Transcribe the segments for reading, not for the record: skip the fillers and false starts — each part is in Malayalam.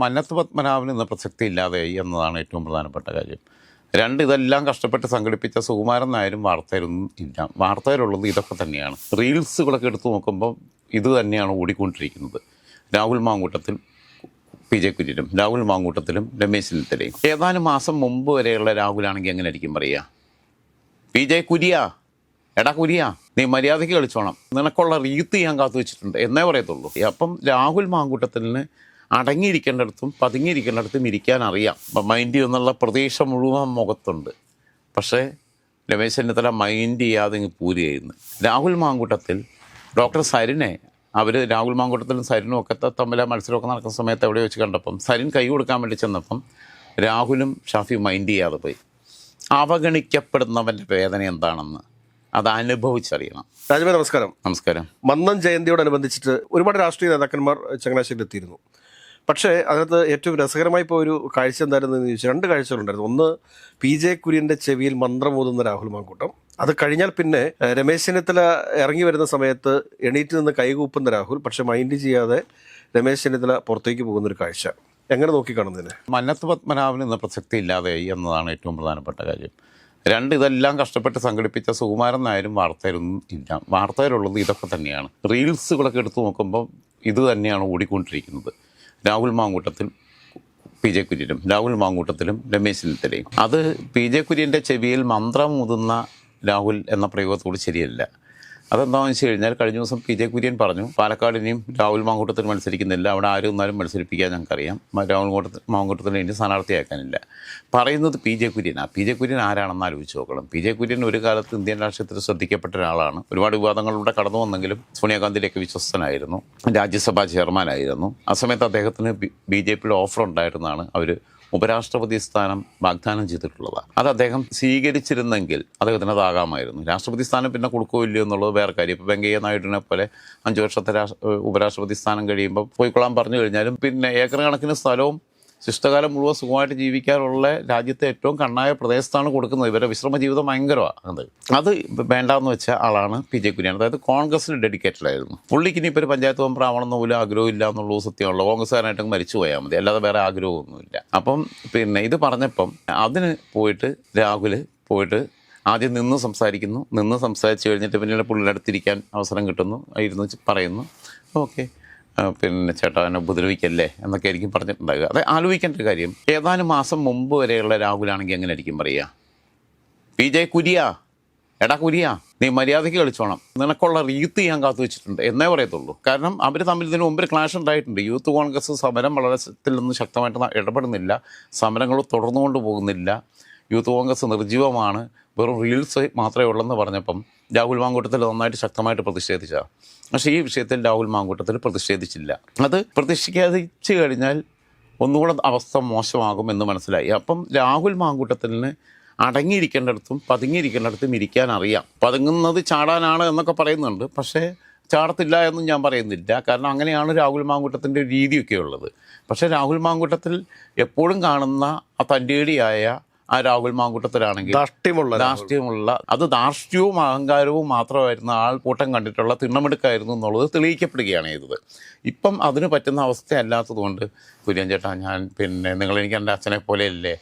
മന്നത്ത് പത്മനാഭന് ഇന്ന് പ്രസക്തി ഇല്ലാതെയായി എന്നതാണ് ഏറ്റവും പ്രധാനപ്പെട്ട കാര്യം. ഇതെല്ലാം കഷ്ടപ്പെട്ട് സംഘടിപ്പിച്ച സുകുമാരൻ നായരും വാർത്തയിലൊന്നും ഇല്ല. വാർത്തയിലുള്ളത് ഇതൊക്കെ തന്നെയാണ്. റീൽസുകളൊക്കെ എടുത്തു നോക്കുമ്പോൾ ഇത് തന്നെയാണ് ഓടിക്കൊണ്ടിരിക്കുന്നത്. രാഹുൽ മാങ്കൂട്ടത്തിൽ പി ജെ കുര്യനും, രാഹുൽ മാങ്കൂട്ടത്തിലും രമേശ് ചെന്നിത്തലയും. ഏതാനും മാസം മുമ്പ് വരെയുള്ള രാഹുലാണെങ്കിൽ എങ്ങനെ ആയിരിക്കും പറയുക? പി ജെ കുര്യ, എടാ കുര്യ, നീ മര്യാദയ്ക്ക് കളിച്ചോണം, നിനക്കുള്ള റീത്ത് ഞാൻ കാത്തു വെച്ചിട്ടുണ്ട് എന്നേ പറയത്തുള്ളൂ. അപ്പം രാഹുൽ മാങ്കൂട്ടത്തിന് അടങ്ങിയിരിക്കേണ്ടിടത്തും പതുങ്ങിയിരിക്കേണ്ടിടത്തും ഇരിക്കാൻ അറിയാം. മൈൻഡ് എന്നുള്ള പ്രതീക്ഷ മുഴുവൻ മുഖത്തുണ്ട്. പക്ഷേ രമേശ് ചെന്നിത്തല മൈൻഡ് ചെയ്യാതെ ഇങ്ങ് പൂരി ചെയ്യുന്നു. രാഹുൽ മാങ്കൂട്ടത്തിൽ ഡോക്ടർ സരിനെ രാഹുൽ മാങ്കൂട്ടത്തിലും സരിനും ഒക്കെ തമ്മിൽ മത്സരമൊക്കെ നടക്കുന്ന സമയത്ത് എവിടെ വെച്ച് കണ്ടപ്പം സരിൻ കൈ കൊടുക്കാൻ വേണ്ടി ചെന്നപ്പം രാഹുലും ഷാഫിയും മൈൻഡ് ചെയ്യാതെ പോയി. അവഗണിക്കപ്പെടുന്നവൻ്റെ വേദന എന്താണെന്ന് അത് അനുഭവിച്ചറിയണം. രാജഭായ് നമസ്കാരം. നമസ്കാരം. മന്നം ജയന്തിയോടനുബന്ധിച്ചിട്ട് ഒരുപാട് രാഷ്ട്രീയ നേതാക്കന്മാർ ചങ്ങനാശ്ശേരിയിൽ എത്തിയിരുന്നു. പക്ഷേ അതിനകത്ത് ഏറ്റവും രസകരമായി പോയ ഒരു കാഴ്ച എന്തായിരുന്നു എന്ന് ചോദിച്ചാൽ 2 കാഴ്ചകളുണ്ടായിരുന്നു. ഒന്ന്, പി ജെ കുര്യൻ്റെ ചെവിയിൽ മന്ത്രമോതുന്ന രാഹുൽ മാങ്കൂട്ടം. അത് കഴിഞ്ഞാൽ പിന്നെ രമേശ് ചെന്നിത്തല ഇറങ്ങി വരുന്ന സമയത്ത് എണീറ്റ് നിന്ന് കൈകൂപ്പുന്ന രാഹുൽ, പക്ഷെ മൈൻഡ് ചെയ്യാതെ രമേശ് ചെന്നിത്തല പുറത്തേക്ക് പോകുന്നൊരു കാഴ്ച. എങ്ങനെ നോക്കിക്കാണുന്നതിന്? മന്നത്ത് പത്മനാഭന് ഇന്ന് പ്രസക്തി ഇല്ലാതെയായി എന്നതാണ് ഏറ്റവും പ്രധാനപ്പെട്ട കാര്യം. ഇതെല്ലാം കഷ്ടപ്പെട്ട് സംഘടിപ്പിച്ച സുകുമാരൻ നായരും വാർത്തയിലൊന്നും ഇല്ല. വാർത്തയിലുള്ളത് ഇതൊക്കെ തന്നെയാണ്. റീൽസുകളൊക്കെ എടുത്തു നോക്കുമ്പോൾ ഇത് തന്നെയാണ് ഓടിക്കൊണ്ടിരിക്കുന്നത്. രാഹുൽ മാങ്കൂട്ടത്തിൽ പി ജെ കുര്യനും, രാഹുൽ മാങ്കൂട്ടത്തിലും രമേശ് ചെന്നിത്തലയും. അത് പി ജെ കുര്യൻ്റെ ചെവിയിൽ മന്ത്രം ഊതുന്ന രാഹുൽ എന്ന പ്രയോഗത്തോട് ശരിയല്ല. അതെന്താണെന്ന് വെച്ച് കഴിഞ്ഞാൽ കഴിഞ്ഞ ദിവസം പി ജെ കുര്യൻ പറഞ്ഞു, പാലക്കാട് ഇനിയും രാഹുൽ മാങ്കൂട്ടത്തിൽ മത്സരിക്കുന്നില്ല, അവിടെ ആരും എന്നാലും മത്സരിപ്പിക്കാൻ ഞങ്ങൾക്കറിയാം, രാഹുൽ മാങ്കൂട്ടത്തിന് ഇനി സ്ഥാനാർത്ഥിയാക്കാനില്ല. പറയുന്നത് പി ജെ കുര്യനാണ്. പി ജെ കുര്യൻ ആരാണെന്ന് ആലോചിച്ച് നോക്കണം. പി ജെ കുര്യൻ ഒരു കാലത്ത് ഇന്ത്യൻ രാഷ്ട്രീയത്തിൽ ശ്രദ്ധിക്കപ്പെട്ട ഒരാളാണ്. ഒരുപാട് വിവാദങ്ങളിലൂടെ കടന്നു വന്നെങ്കിലും സോണിയാഗാന്ധിയിലേക്ക് വിശ്വസ്തനായിരുന്നു, രാജ്യസഭാ ചെയർമാനായിരുന്നു. ആ സമയത്ത് അദ്ദേഹത്തിന് ബി ജെ പിയുടെ ഓഫർ ഉണ്ടായിരുന്നതാണ് അവർ ഉപരാഷ്ട്രപതി സ്ഥാനം വാഗ്ദാനം ചെയ്തിട്ടുള്ളതാണ്. അത് അദ്ദേഹം സ്വീകരിച്ചിരുന്നെങ്കിൽ അദ്ദേഹത്തിന് അതാകാമായിരുന്നു. രാഷ്ട്രപതി സ്ഥാനം പിന്നെ കൊടുക്കുകയോ ഇല്ലയോ എന്നുള്ളത് വേറെ കാര്യം. ഇപ്പോൾ വെങ്കയ്യ നായിഡുവിനെ പോലെ 5 വർഷത്തെ ഉപരാഷ്ട്രപതി സ്ഥാനം കഴിയുമ്പോൾ പോയിക്കൊള്ളാൻ പറഞ്ഞു കഴിഞ്ഞാലും പിന്നെ ഏക്കർ കണക്കിന് സ്ഥലവും ശിഷ്ടകാലം മുഴുവൻ സുഖമായിട്ട് ജീവിക്കാനുള്ള രാജ്യത്തെ ഏറ്റവും കണ്ണായ പ്രദേശത്താണ് കൊടുക്കുന്നത്. ഇവരുടെ വിശ്രമ ജീവിതം ഭയങ്കരമാണ്. അത് വേണ്ടാന്ന് വെച്ച ആളാണ് പി ജെ കുര്യൻ. അതായത് കോൺഗ്രസിന് ഡെഡിക്കേറ്റഡ് ആയിരുന്നു. പുള്ളിക്ക് ഇനി ഇപ്പോൾ ഒരു പഞ്ചായത്ത് മെമ്പർ ആവണമെന്ന് പോലും ആഗ്രഹമില്ല എന്നുള്ളത് സത്യമുള്ള കോൺഗ്രസ്സുകാരനായിട്ട് മരിച്ചു പോയാൽ മതി, അല്ലാതെ വേറെ ആഗ്രഹമൊന്നുമില്ല. അപ്പം പിന്നെ ഇത് പറഞ്ഞപ്പം അതിന് പോയിട്ട് രാഹുൽ ആദ്യം നിന്ന് സംസാരിച്ച് കഴിഞ്ഞിട്ട് പിന്നീട് പുള്ളിയുടെ അടുത്തിരിക്കാൻ അവസരം കിട്ടുന്നു, ഇരുന്ന് പറയുന്നു, ഓക്കെ പിന്നെ ചേട്ടാ എന്നെ ഉപദ്രവിക്കല്ലേ എന്നൊക്കെ ആയിരിക്കും പറഞ്ഞിട്ടുണ്ടാകുക. അത് ആലോചിക്കേണ്ട കാര്യം. ഏതാനും മാസം മുമ്പ് വരെയുള്ള രാഹുലാണെങ്കിൽ എങ്ങനെ ആയിരിക്കും പറയുക? പി ജെ കുര്യ, എടാ കുര്യ, നീ മര്യാദയ്ക്ക് കളിച്ചോണം, നിനക്കുള്ള റീത്ത് ഞാൻ കാത്തു വെച്ചിട്ടുണ്ട് എന്നേ പറയത്തുള്ളൂ. കാരണം അവർ തമ്മിൽ ഇതിന് മുമ്പ് ക്ലാഷ് ഉണ്ടായിട്ടുണ്ട്. യൂത്ത് കോൺഗ്രസ് സമരം വളരത്തിലൊന്നും ശക്തമായിട്ട് ഇടപെടുന്നില്ല, സമരങ്ങൾ തുടർന്നുകൊണ്ട് പോകുന്നില്ല, യൂത്ത് കോൺഗ്രസ് നിർജ്ജീവമാണ്, വെറും റീൽസ് മാത്രമേ ഉള്ളെന്ന് പറഞ്ഞപ്പം രാഹുൽ മാങ്കൂട്ടത്തിൽ നന്നായിട്ട് ശക്തമായിട്ട് പ്രതിഷേധിച്ചതാണ്. പക്ഷേ ഈ വിഷയത്തിൽ രാഹുൽ മാങ്കൂട്ടത്തിൽ പ്രതിഷേധിച്ചില്ല. അത് പ്രതിഷേധിച്ചു കഴിഞ്ഞാൽ ഒന്നുകൂടെ അവസ്ഥ മോശമാകും എന്ന് മനസ്സിലായി. അപ്പം രാഹുൽ മാങ്കൂട്ടത്തിന് അടങ്ങിയിരിക്കേണ്ടിടത്തും പതുങ്ങിയിരിക്കേണ്ടിടത്തും ഇരിക്കാൻ അറിയാം. പതുങ്ങുന്നത് ചാടാനാണ് എന്നൊക്കെ പറയുന്നുണ്ട്, പക്ഷേ ചാടത്തില്ല എന്നും ഞാൻ പറയുന്നില്ല. കാരണം അങ്ങനെയാണ് രാഹുൽ മാങ്കൂട്ടത്തിൻ്റെ രീതിയൊക്കെ ഉള്ളത്. പക്ഷേ രാഹുൽ മാങ്കൂട്ടത്തിൽ എപ്പോഴും കാണുന്ന ആ തൻ്റേടിയായ ആ രാഹുൽ മാങ്കൂട്ടത്തിലാണെങ്കിൽ ധാർഷ്ട്യമുള്ള അത് ധാർഷ്ട്യവും അഹങ്കാരവും മാത്രമായിരുന്നു ആൾക്കൂട്ടം കണ്ടിട്ടുള്ള തിണ്ണമെടുക്കായിരുന്നു എന്നുള്ളത് തെളിയിക്കപ്പെടുകയാണ് ചെയ്തത്. ഇപ്പം അതിന് പറ്റുന്ന അവസ്ഥയല്ലാത്തതുകൊണ്ട് കുര്യൻ ചേട്ടാ, ഞാൻ പിന്നെ നിങ്ങളെനിക്ക് എൻ്റെ അച്ഛനെ പോലെയല്ലേ,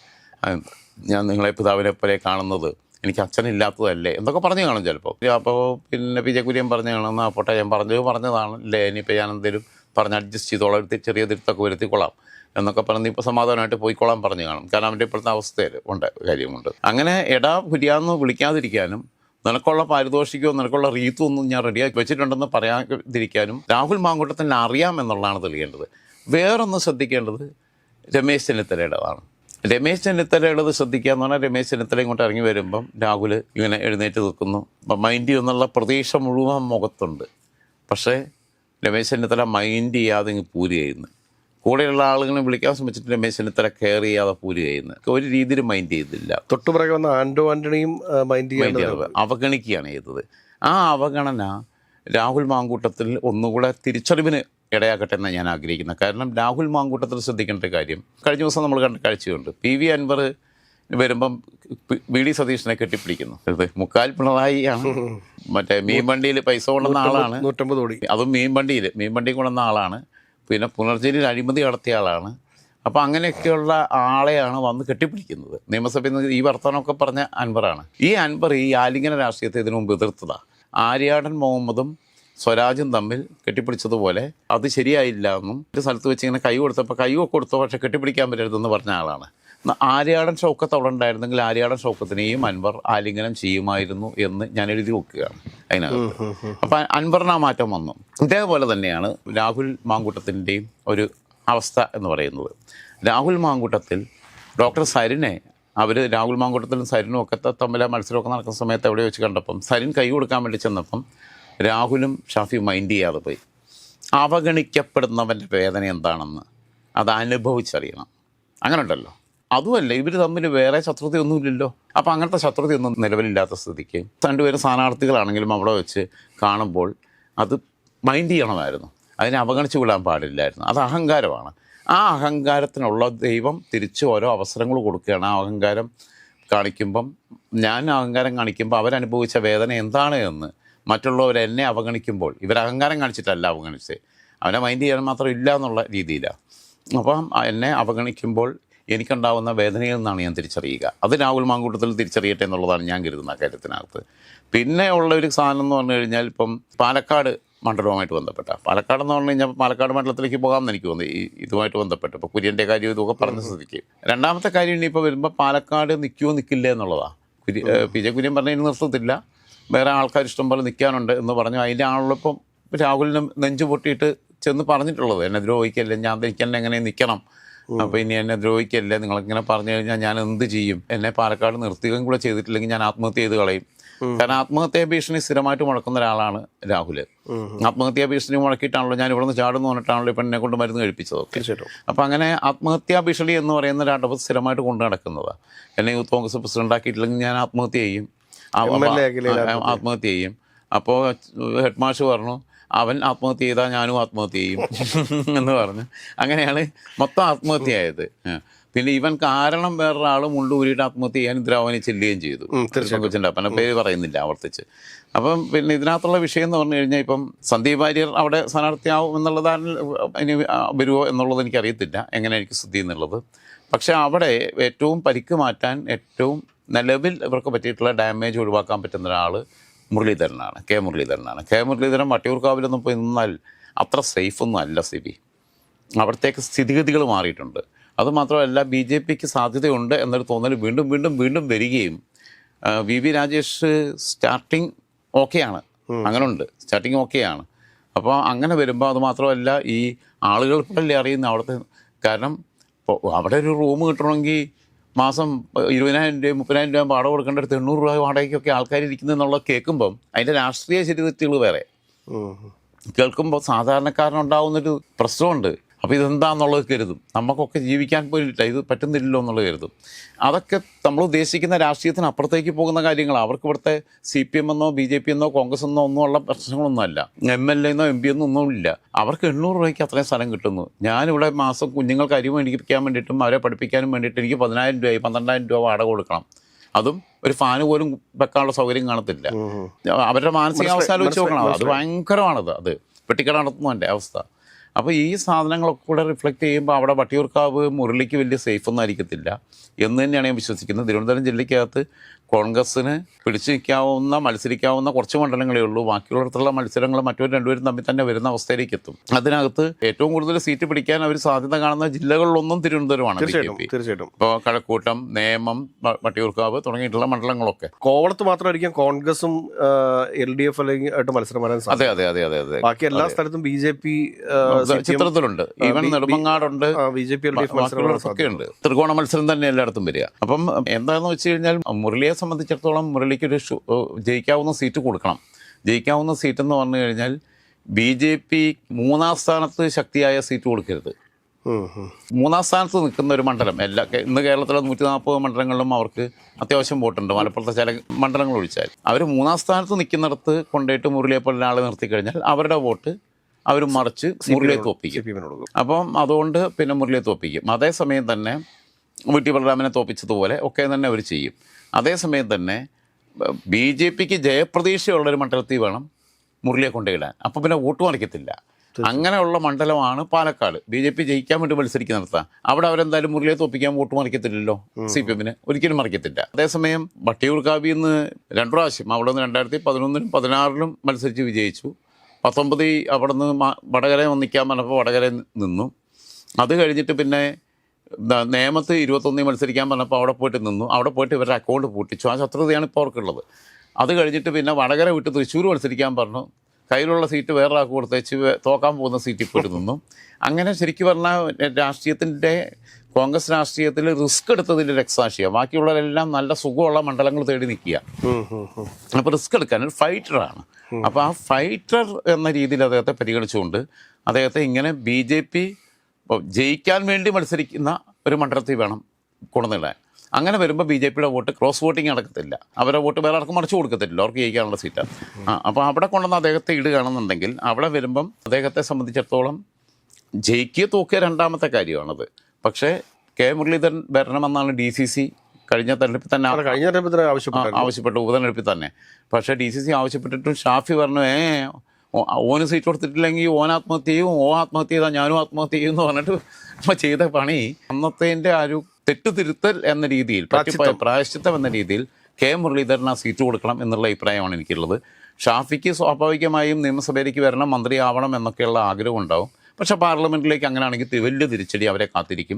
ഞാൻ നിങ്ങളെ പിതാവിനെ പോലെ കാണുന്നത്, എനിക്ക് അച്ഛനില്ലാത്തതല്ലേ എന്നൊക്കെ പറഞ്ഞു കാണും ചിലപ്പോൾ. അപ്പോൾ പിന്നെ പി ജെ കുര്യൻ പറഞ്ഞു കാണുന്ന പോട്ടെ, ഞാൻ പറഞ്ഞതാണ് അല്ലേ, ഇനിയിപ്പോൾ ഞാൻ എന്തെങ്കിലും പറഞ്ഞ് അഡ്ജസ്റ്റ് ചെയ്തോളാം, ചെറിയ തിരുത്തൊക്കെ വരുത്തിക്കൊള്ളാം എന്നൊക്കെ പറഞ്ഞ് ഇപ്പോൾ സമാധാനമായിട്ട് പോയിക്കൊള്ളാൻ പറഞ്ഞു കാണും. കാരണം അവൻ്റെ ഇപ്പോഴത്തെ അവസ്ഥയിൽ കാര്യമുണ്ട്. അങ്ങനെ എടാ കുര്യാന്ന് വിളിക്കാതിരിക്കാനും നിനക്കുള്ള പാരിതോഷികവും നിനക്കുള്ള റീത്തും ഒന്നും ഞാൻ റെഡിയാക്കി വെച്ചിട്ടുണ്ടെന്ന് പറയാതിരിക്കാനും രാഹുൽ മാങ്കൂട്ടത്തിന് അറിയാമെന്നുള്ളതാണ് തെളിയേണ്ടത്. വേറൊന്ന് ശ്രദ്ധിക്കേണ്ടത് രമേശ് ചെന്നിത്തലയുടേതാണ്. രമേശ് ചെന്നിത്തലയുടേത് ശ്രദ്ധിക്കുക എന്ന് പറഞ്ഞാൽ രമേശ് ചെന്നിത്തല ഇങ്ങോട്ട് ഇറങ്ങി വരുമ്പം രാഹുൽ ഇങ്ങനെ എഴുന്നേറ്റ് നിൽക്കുന്നു, മൈൻഡ് എന്നുള്ള പ്രതീക്ഷ മുഴുവൻ മുഖത്തുണ്ട്. പക്ഷേ രമേശ് ചെന്നിത്തല മൈൻഡ് ചെയ്യാതെ ഇങ്ങ് പൂരി ചെയ്യുന്നു. കൂടെയുള്ള ആളുകളെ വിളിക്കാൻ ശ്രമിച്ചിട്ട് രമേശ് ചെന്നിത്തല കെയർ ചെയ്യാതെ പൂരി ചെയ്യുന്നത്, ഒരു രീതിയിൽ മൈൻഡ് ചെയ്തില്ല. തൊട്ടുപിറകെ വന്ന ആന്റണിയും മൈൻഡ് ചെയ്യാതെ അവഗണിക്കുകയാണ് ചെയ്തത്. ആ അവഗണന രാഹുൽ മാങ്കൂട്ടത്തിൽ ഒന്നുകൂടെ തിരിച്ചറിവിന് ഇടയാക്കട്ടെ എന്നാണ് ഞാൻ ആഗ്രഹിക്കുന്നത്. കാരണം രാഹുൽ മാങ്കൂട്ടത്തിൽ ശ്രദ്ധിക്കേണ്ട കാര്യം, കഴിഞ്ഞ ദിവസം നമ്മൾ കണ്ട കാഴ്ചയുണ്ട്. പി വി അൻവർ വരുമ്പം വി ഡി സതീശനെ കെട്ടിപ്പിടിക്കുന്നു. മുക്കാൽ പിണറായിയാണ്. മറ്റേ മീൻ വണ്ടിയിൽ പൈസ കൊണ്ടുവന്ന ആളാണ്, 150 കോടി. അതും മീൻ വണ്ടി കൊണ്ടുവന്ന ആളാണ്. പിന്നെ പുനർജനിയിൽ അഴിമതി നടത്തിയ ആളാണ്. അപ്പോൾ അങ്ങനെയൊക്കെയുള്ള ആളെയാണ് വന്ന് കെട്ടിപ്പിടിക്കുന്നത്. നിയമസഭയിൽ നിന്ന് ഈ വർത്തമാനമൊക്കെ പറഞ്ഞ അൻവറാണ്. ഈ അൻവർ ഈ ആലിംഗന രാഷ്ട്രീയത്തെ ഇതിനു മുമ്പ് എതിർത്തതാണ്. ആര്യാടൻ മുഹമ്മദും സ്വരാജും തമ്മിൽ കെട്ടിപ്പിടിച്ചതുപോലെ അത് ശരിയായില്ല എന്നും ഒരു സ്ഥലത്ത് വെച്ച് ഇങ്ങനെ കൈ കൊടുത്തപ്പോൾ കൊടുത്തോ പക്ഷെ കെട്ടിപ്പിടിക്കാൻ പറ്റരുതെന്ന് പറഞ്ഞ ആളാണ്. ആര്യാടൻ ഷൗക്കത്ത് അവിടെ ഉണ്ടായിരുന്നെങ്കിൽ ആര്യാടൻ ഷൗക്കത്തിനെയും അൻവർ ആലിംഗനം ചെയ്യുമായിരുന്നു എന്ന് ഞാൻ എഴുതി വെക്കുകയാണ് അതിനകത്ത്. അപ്പം അൻവറിന് ആ മാറ്റം വന്നു. ഇതേപോലെ തന്നെയാണ് രാഹുൽ മാങ്കൂട്ടത്തിൻ്റെയും ഒരു അവസ്ഥ എന്ന് പറയുന്നത്. രാഹുൽ മാങ്കൂട്ടത്തിൽ ഡോക്ടർ സരിനെ രാഹുൽ മാങ്കൂട്ടത്തിലും സരിനും ഒക്കെ തമ്മിൽ മത്സരമൊക്കെ നടക്കുന്ന സമയത്ത് എവിടെ വെച്ച് കണ്ടപ്പം സരിൻ കൈ കൊടുക്കാൻ വേണ്ടി ചെന്നപ്പം രാഹുലും ഷാഫിയും മൈൻഡ് ചെയ്യാതെ പോയി. അവഗണിക്കപ്പെടുന്നവൻ്റെ വേദന എന്താണെന്ന് അത് അനുഭവിച്ചറിയണം. അങ്ങനെ ഉണ്ടല്ലോ. അതുമല്ല, ഇവർ തമ്മിൽ വേറെ ശത്രുതയൊന്നുമില്ലല്ലോ. അപ്പോൾ അങ്ങനത്തെ ശത്രുതയൊന്നും നിലവിലില്ലാത്ത സ്ഥിതിക്ക് രണ്ടുപേരും സ്ഥാനാർത്ഥികളാണെങ്കിലും അവിടെ വെച്ച് കാണുമ്പോൾ അത് മൈൻഡ് ചെയ്യണമായിരുന്നു. അതിനെ അവഗണിച്ച് വിടാൻ പാടില്ലായിരുന്നു. അത് അഹങ്കാരമാണ്. ആ അഹങ്കാരത്തിനുള്ള ദൈവം തിരിച്ച് ഓരോ അവസരങ്ങൾ കൊടുക്കുകയാണ്. ആ അഹങ്കാരം കാണിക്കുമ്പം അഹങ്കാരം കാണിക്കുമ്പോൾ അവരനുഭവിച്ച വേദന എന്താണ് എന്ന് മറ്റുള്ളവർ എന്നെ അവഗണിക്കുമ്പോൾ ഇവർ അഹങ്കാരം കാണിച്ചിട്ടല്ല അവഗണിച്ച് അവനെ മൈൻഡ് ചെയ്യാൻ മാത്രം ഇല്ല എന്നുള്ള രീതിയിലാണ്. അപ്പം എന്നെ അവഗണിക്കുമ്പോൾ എനിക്കുണ്ടാവുന്ന വേദനയിൽ നിന്നാണ് ഞാൻ തിരിച്ചറിയുക. അത് രാഹുൽ മാങ്കൂട്ടത്തിൽ തിരിച്ചറിയട്ടെ എന്നുള്ളതാണ് ഞാൻ കരുതുന്ന കാര്യത്തിനകത്ത്. പിന്നെ ഉള്ള ഒരു സാധനം എന്ന് പറഞ്ഞു കഴിഞ്ഞാൽ ഇപ്പം പാലക്കാട് മണ്ഡലവുമായിട്ട് ബന്ധപ്പെട്ട പാലക്കാടെന്ന് പറഞ്ഞു കഴിഞ്ഞാൽ പാലക്കാട് മണ്ഡലത്തിലേക്ക് പോകാമെന്ന് എനിക്ക് തോന്നി ഇതുമായിട്ട് ബന്ധപ്പെട്ട്. ഇപ്പോൾ കുര്യൻ്റെ കാര്യം ഇതൊക്കെ പറഞ്ഞ സ്ഥിതിക്ക് രണ്ടാമത്തെ കാര്യം ഇനിയിപ്പോൾ വരുമ്പോൾ പാലക്കാട് നിൽക്കുമോ നിൽക്കില്ല എന്നുള്ളതാണ്. PJ കുര്യൻ പറഞ്ഞ ഇനി നിർത്തത്തില്ല, വേറെ ആൾക്കാർ ഇഷ്ടം പോലെ നിൽക്കാനുണ്ട് എന്ന് പറഞ്ഞു. അതിൻ്റെ ആണല്ലോ ഇപ്പം രാഹുലിന് നെഞ്ചു പൊട്ടിയിട്ട് ചെന്ന് പറഞ്ഞിട്ടുള്ളത്, എന്നെ ദ്രോഹിക്കല്ലേ, എനിക്കെന്നെ എങ്ങനെ നിൽക്കണം, അപ്പോൾ ഇനി എന്നെ ദ്രോഹിക്കല്ലേ, നിങ്ങളിങ്ങനെ പറഞ്ഞു കഴിഞ്ഞാൽ ഞാൻ എന്ത് ചെയ്യും, എന്നെ പാലക്കാട് നിർത്തുകയും കൂടെ ചെയ്തിട്ടില്ലെങ്കിൽ ഞാൻ ആത്മഹത്യ ചെയ്ത് കളയും. കാരണം ആത്മഹത്യാ ഭീഷണി സ്ഥിരമായിട്ട് മുഴക്കുന്ന ഒരാളാണ് രാഹുൽ. ആത്മഹത്യാ ഭീഷണി മുഴക്കിയിട്ടാണല്ലോ ഞാൻ ഇവിടുന്ന് ചാടുന്നു പറഞ്ഞിട്ടാണല്ലോ ഇപ്പം എന്നെ കൊണ്ട് മരുന്ന് കഴിപ്പിച്ചതൊക്കെ. അപ്പം അങ്ങനെ ആത്മഹത്യാ ഭീഷണി എന്ന് പറയുന്ന ഒരാട്ടപ്പ് സ്ഥിരമായിട്ട് കൊണ്ടു നടക്കുന്നതാണ്. എന്നെ യൂത്ത് കോൺഗ്രസ് പ്രസിഡന്റ് ആക്കിയിട്ടില്ലെങ്കിൽ ഞാൻ ആത്മഹത്യ ചെയ്യും, ആത്മഹത്യ ചെയ്യും. അപ്പോൾ ഹെഡ് മാഷ് പറഞ്ഞു അവൻ ആത്മഹത്യ ചെയ്താൽ ഞാനും ആത്മഹത്യ ചെയ്യും എന്ന് പറഞ്ഞു. അങ്ങനെയാണ് മൊത്തം ആത്മഹത്യയായത്. പിന്നെ ഇവൻ കാരണം വേറൊരാൾ മുണ്ടൂരിയിട്ട് ആത്മഹത്യ ചെയ്യാൻ ദ്രാവണി ചെല്ലുകയും ചെയ്തു. കൊച്ചിൻ്റെ അപ്പനെ പേര് പറയുന്നില്ല ആവർത്തിച്ച്. അപ്പം പിന്നെ ഇതിനകത്തുള്ള വിഷയം എന്ന് പറഞ്ഞു കഴിഞ്ഞാൽ ഇപ്പം സന്ദീപ് വാര്യർ അവിടെ സ്ഥാനാർത്ഥിയാവും എന്നുള്ളതാണ്. ഇനി വരുമോ എന്നുള്ളത് എനിക്കറിയത്തില്ല, എങ്ങനെ എനിക്ക് സ്ഥിതി എന്നുള്ളത്. പക്ഷേ അവിടെ ഏറ്റവും പരിക്ക് മാറ്റാൻ ഏറ്റവും നിലവിൽ ഇവർക്ക് പറ്റിയിട്ടുള്ള ഡാമേജ് ഒഴിവാക്കാൻ പറ്റുന്ന ഒരാൾ മുരളീധരനാണ്, കെ മുരളീധരൻ വട്ടിയൂർക്കാവിലൊന്നും പോയി നിന്നാൽ അത്ര സേഫൊന്നും അല്ല സിബി. അവിടത്തേക്ക് സ്ഥിതിഗതികൾ മാറിയിട്ടുണ്ട്. അതുമാത്രമല്ല BJPക്ക് സാധ്യതയുണ്ട് എന്നൊരു തോന്നൽ വീണ്ടും വീണ്ടും വീണ്ടും വരികയും VV രാജേഷ് സ്റ്റാർട്ടിങ് ഓക്കെയാണ്, അങ്ങനെ ഉണ്ട്, സ്റ്റാർട്ടിങ് ഓക്കെയാണ്. അപ്പോൾ അങ്ങനെ വരുമ്പോൾ അതുമാത്രമല്ല ഈ ആളുകൾ ഇപ്പോഴല്ലേ അറിയുന്നത് അവിടുത്തെ. കാരണം അവിടെ ഒരു റൂം കിട്ടണമെങ്കിൽ മാസം 20,000 രൂപ 30,000 രൂപ വാടക കൊടുക്കേണ്ടത് 800 രൂപ വാടകയ്ക്കൊക്കെ ആൾക്കാർ ഇരിക്കുന്നത് എന്നുള്ളത് കേൾക്കുമ്പം അതിൻ്റെ രാഷ്ട്രീയ ശരിതെറ്റുകൾ വേറെ കേൾക്കുമ്പോൾ സാധാരണക്കാരനുണ്ടാവുന്നൊരു പ്രശ്നമുണ്ട്. അപ്പോൾ ഇതെന്താണെന്നുള്ളത് കരുതും, നമുക്കൊക്കെ ജീവിക്കാൻ പോയില്ല, ഇത് പറ്റുന്നില്ലല്ലോ എന്നുള്ളത് കരുതും. അതൊക്കെ നമ്മൾ ഉദ്ദേശിക്കുന്ന രാഷ്ട്രീയത്തിന് അപ്പുറത്തേക്ക് പോകുന്ന കാര്യങ്ങളാണ്. അവർക്ക് ഇവിടുത്തെ CPM എന്നോ BJP എന്നോ കോൺഗ്രസ് എന്നോ ഒന്നും ഉള്ള പ്രശ്നങ്ങളൊന്നുമല്ല, MLA എന്നോ MP എന്നോ ഒന്നുമില്ല. അവർക്ക് 800 രൂപയ്ക്ക് അത്രയും സ്ഥലം കിട്ടുന്നു. ഞാനിവിടെ മാസം കുഞ്ഞുങ്ങൾക്ക് അരി മേടിക്കാൻ വേണ്ടിയിട്ടും അവരെ പഠിപ്പിക്കാനും വേണ്ടിയിട്ട് എനിക്ക് 10,000 രൂപ 12,000 രൂപ വാടക കൊടുക്കണം. അതും ഒരു ഫാന് പോലും വെക്കാനുള്ള സൗകര്യം കാണത്തില്ല. അവരുടെ മാനസികാവസ്ഥ ആലോചിച്ച് നോക്കണം. അത് ഭയങ്കരമാണത്. അത് പെട്ടിക്കട നടത്തുന്നതിൻ്റെ അവസ്ഥ. അപ്പോൾ ഈ സാധനങ്ങളൊക്കെ കൂടെ റിഫ്ലക്റ്റ് ചെയ്യുമ്പോൾ അവിടെ വട്ടിയൂർക്കാവ് മുരളിക്ക് വലിയ സേഫ് ഒന്നും ആയിരിക്കത്തില്ല എന്ന് തന്നെയാണ് ഞാൻ വിശ്വസിക്കുന്നത്. തിരുവനന്തപുരം ജില്ലയ്ക്കകത്ത് കോൺഗ്രസ്സിന് പിടിച്ചു നിൽക്കാവുന്ന മത്സരിക്കാവുന്ന കുറച്ച് മണ്ഡലങ്ങളേ ഉള്ളൂ. ബാക്കിയുള്ളിടത്തുള്ള മത്സരങ്ങൾ മറ്റൊരു രണ്ടുപേരും തമ്മിൽ തന്നെ വരുന്ന അവസ്ഥയിലേക്ക് എത്തും. അതിനകത്ത് ഏറ്റവും കൂടുതൽ സീറ്റ് പിടിക്കാൻ അവർ സാധ്യത കാണുന്ന ജില്ലകളിലൊന്നും തിരുവനന്തപുരമാണ്. തീർച്ചയായിട്ടും. ഇപ്പോൾ കഴക്കൂട്ടം, നേമം, വട്ടിയൂർക്കാവ് തുടങ്ങിയിട്ടുള്ള മണ്ഡലങ്ങളൊക്കെ. കോവളത്ത് മാത്രമായിരിക്കും കോൺഗ്രസും LDF അല്ലെങ്കിൽ ആയിട്ട് മത്സരം വരാൻ സാധ്യത. അതെ. ബാക്കി എല്ലാ സ്ഥലത്തും BJP ചിത്രത്തിലുണ്ട്. ഈവൻ നെടുമങ്ങാടുണ്ട്, BJP ഒക്കെ ഉണ്ട്. ത്രികോണ മത്സരം തന്നെ എല്ലായിടത്തും വരിക. അപ്പം എന്താണെന്ന് വെച്ച് കഴിഞ്ഞാൽ മുരളിയെ സംബന്ധിച്ചിടത്തോളം മുരളിക്കൊരു ജയിക്കാവുന്ന സീറ്റ് കൊടുക്കണം. ജയിക്കാവുന്ന സീറ്റ് എന്ന് പറഞ്ഞു കഴിഞ്ഞാൽ BJP 3-ാം സ്ഥാനത്ത് ശക്തിയായ സീറ്റ് കൊടുക്കരുത്. 3-ാം സ്ഥാനത്ത് നിൽക്കുന്ന ഒരു മണ്ഡലം ഇന്ന് കേരളത്തിലെ 140 മണ്ഡലങ്ങളിലും അവർക്ക് അത്യാവശ്യം വോട്ടുണ്ട്. മലപ്പുറത്തെ ചില മണ്ഡലങ്ങൾ ഒഴിച്ചാൽ അവർ 3-ാം സ്ഥാനത്ത് നിൽക്കുന്നിടത്ത് കൊണ്ടുപോയിട്ട് മുരളിയെ പോലെ ഒരാളെ നിർത്തി കഴിഞ്ഞാൽ അവരുടെ വോട്ട് അവർ മറിച്ച് മുരളിയെ തോപ്പിക്കും. അപ്പം അതുകൊണ്ട് പിന്നെ മുരളിയെ തോപ്പിക്കും. അതേസമയം തന്നെ VT ബലറാമിനെ തോപ്പിച്ചതുപോലെ ഒക്കെ തന്നെ അവർ ചെയ്യും. അതേസമയം തന്നെ BJPക്ക് ജയപ്രതീക്ഷയുള്ളൊരു മണ്ഡലത്തിൽ വേണം മുരളിയെ കൊണ്ടുപോയിടാൻ. അപ്പം പിന്നെ വോട്ട് മറിക്കത്തില്ല. അങ്ങനെയുള്ള മണ്ഡലമാണ് പാലക്കാട്. BJP ജയിക്കാൻ വേണ്ടി മത്സരിക്കുന്നിടത്താണ്. അവിടെ അവരെന്തായാലും മുരളിയെ തോപ്പിക്കാൻ വോട്ട് മറിക്കത്തില്ലല്ലോ. CPM ഒരിക്കലും മറിക്കത്തില്ല. അതേസമയം വട്ടിയൂർക്കാവിൽ നിന്ന് 2 പ്രാവശ്യം അവിടെ നിന്ന് 2011-ലും 2016-ലും മത്സരിച്ച് വിജയിച്ചു. 19 അവിടെ നിന്ന് വടകര നിൽക്കാൻ പറഞ്ഞപ്പോൾ വടകര നിന്നു. അത് കഴിഞ്ഞിട്ട് പിന്നെ നേമത്ത് 21 മത്സരിക്കാൻ പറഞ്ഞപ്പോൾ അവിടെ പോയിട്ട് നിന്നു. അവിടെ പോയിട്ട് ഇവരുടെ അക്കൗണ്ട് പൂട്ടിച്ചു. ആ ശത്രുതയാണ് ഇപ്പോൾ അവർക്കുള്ളത്. അത് കഴിഞ്ഞിട്ട് പിന്നെ വടകര വിട്ട് തൃശ്ശൂർ മത്സരിക്കാൻ പറഞ്ഞു. കയ്യിലുള്ള സീറ്റ് വേറെ ആൾക്ക് കൊടുത്തേച്ച് തോക്കാൻ പോകുന്ന സീറ്റിൽ പോയിട്ട് നിന്നു. അങ്ങനെ ശരിക്കും പറഞ്ഞാൽ രാഷ്ട്രീയത്തിൻ്റെ കോൺഗ്രസ് രാഷ്ട്രീയത്തിൽ റിസ്ക് എടുത്തതിൽ രക്തസാക്ഷിയാണ്. ബാക്കിയുള്ളവരെല്ലാം നല്ല സുഖമുള്ള മണ്ഡലങ്ങൾ തേടി നിൽക്കുക. അപ്പോൾ റിസ്ക് എടുക്കാൻ ഒരു ഫൈറ്ററാണ്. അപ്പോൾ ആ ഫൈറ്റർ എന്ന രീതിയിൽ അദ്ദേഹത്തെ പരിഗണിച്ചുകൊണ്ട് അദ്ദേഹത്തെ ഇങ്ങനെ BJP ജയിക്കാൻ വേണ്ടി മത്സരിക്കുന്ന ഒരു മണ്ഡലത്തിൽ വേണം കൊണ്ടുവന്നിടാൻ. അങ്ങനെ വരുമ്പോൾ BJPയുടെ വോട്ട് ക്രോസ് വോട്ടിങ് നടക്കത്തില്ല. അവരുടെ വോട്ട് വേറെ ആർക്കും മറിച്ച് കൊടുക്കത്തില്ല. അവർക്ക് ജയിക്കാനുള്ള സീറ്റാണ്. അപ്പോൾ അവിടെ കൊണ്ടുവന്ന് അദ്ദേഹത്തെ ഇടുകയാണെന്നുണ്ടെങ്കിൽ അവിടെ വരുമ്പം അദ്ദേഹത്തെ സംബന്ധിച്ചിടത്തോളം ജയിക്കുക തോക്കുക രണ്ടാമത്തെ കാര്യമാണത്. പക്ഷേ മുരളീധരൻ വരണമെന്നാണ് DCC കഴിഞ്ഞ തെരഞ്ഞെടുപ്പിൽ തന്നെ ആവശ്യപ്പെട്ടു, ഉപതെരഞ്ഞെടുപ്പിൽ തന്നെ. പക്ഷേ DCC ആവശ്യപ്പെട്ടിട്ടും ഷാഫി പറഞ്ഞു ഓന് സീറ്റ് കൊടുത്തിട്ടില്ലെങ്കിൽ ഓൻ ആത്മഹത്യ ചെയ്യും, ആത്മഹത്യ ചെയ്താൽ ഞാനും ആത്മഹത്യ ചെയ്യും എന്ന് പറഞ്ഞിട്ട് ചെയ്ത പണി അന്നത്തെ ആ ഒരു തെറ്റുതിരുത്തൽ എന്ന രീതിയിൽ, പ്രായശ്ചിത്തം എന്ന രീതിയിൽ മുരളീധരൻ ആ സീറ്റ് കൊടുക്കണം എന്നുള്ള അഭിപ്രായമാണ് എനിക്കുള്ളത്. ഷാഫിക്ക് സ്വാഭാവികമായും നിയമസഭയിലേക്ക് വരണം, മന്ത്രിയാവണം എന്നൊക്കെയുള്ള ആഗ്രഹം ഉണ്ടാവും. പക്ഷേ പാർലമെൻറ്റിലേക്ക് അങ്ങനെയാണെങ്കിൽ വലിയ തിരിച്ചടി അവരെ കാത്തിരിക്കും.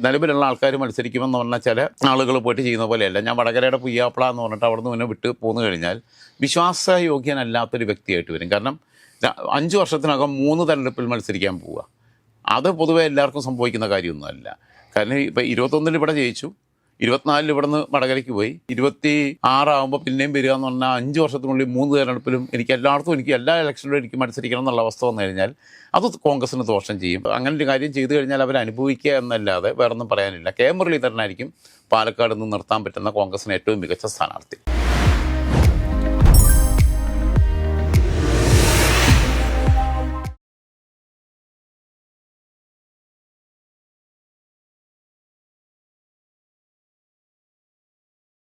നിലവിലുള്ള ആൾക്കാർ മത്സരിക്കുമെന്ന് പറഞ്ഞാൽ ചില ആളുകൾ പോയിട്ട് ചെയ്യുന്ന പോലെയല്ല. ഞാൻ വടകരയുടെ പുയ്യാപ്പള എന്ന് പറഞ്ഞിട്ട് അവിടെ നിന്ന് പിന്നെ വിട്ട് പോന്നു കഴിഞ്ഞാൽ വിശ്വാസയോഗ്യനല്ലാത്തൊരു വ്യക്തിയായിട്ട് വരും. കാരണം 5 വർഷത്തിനകം 3 തെരഞ്ഞെടുപ്പിൽ മത്സരിക്കാൻ പോവുക. അത് പൊതുവെ എല്ലാവർക്കും സംഭവിക്കുന്ന കാര്യമൊന്നുമല്ല. കാരണം ഇപ്പം 21-ൽ ഇവിടെ ജയിച്ചു, 24-ൽ ഇവിടെ നിന്ന് വടകരയ്ക്ക് പോയി, 26 ആകുമ്പോൾ പിന്നെയും വരിക എന്ന് പറഞ്ഞാൽ 5 വർഷത്തിനുള്ളിൽ 3 തെരഞ്ഞെടുപ്പിലും എനിക്ക് എല്ലാ ഇലക്ഷനിലും എനിക്ക് മത്സരിക്കണം എന്നുള്ള അവസ്ഥ വന്നു കഴിഞ്ഞാൽ അത് കോൺഗ്രസിന് ദോഷം ചെയ്യും. അങ്ങനെ ഒരു കാര്യം ചെയ്തു കഴിഞ്ഞാൽ അവർ അനുഭവിക്കുക എന്നല്ലാതെ വേറൊന്നും പറയാനില്ല. മുരളീധരനായിരിക്കും പാലക്കാട് നിന്ന് നിർത്താൻ പറ്റുന്ന കോൺഗ്രസിന് ഏറ്റവും മികച്ച സ്ഥാനാർത്ഥി.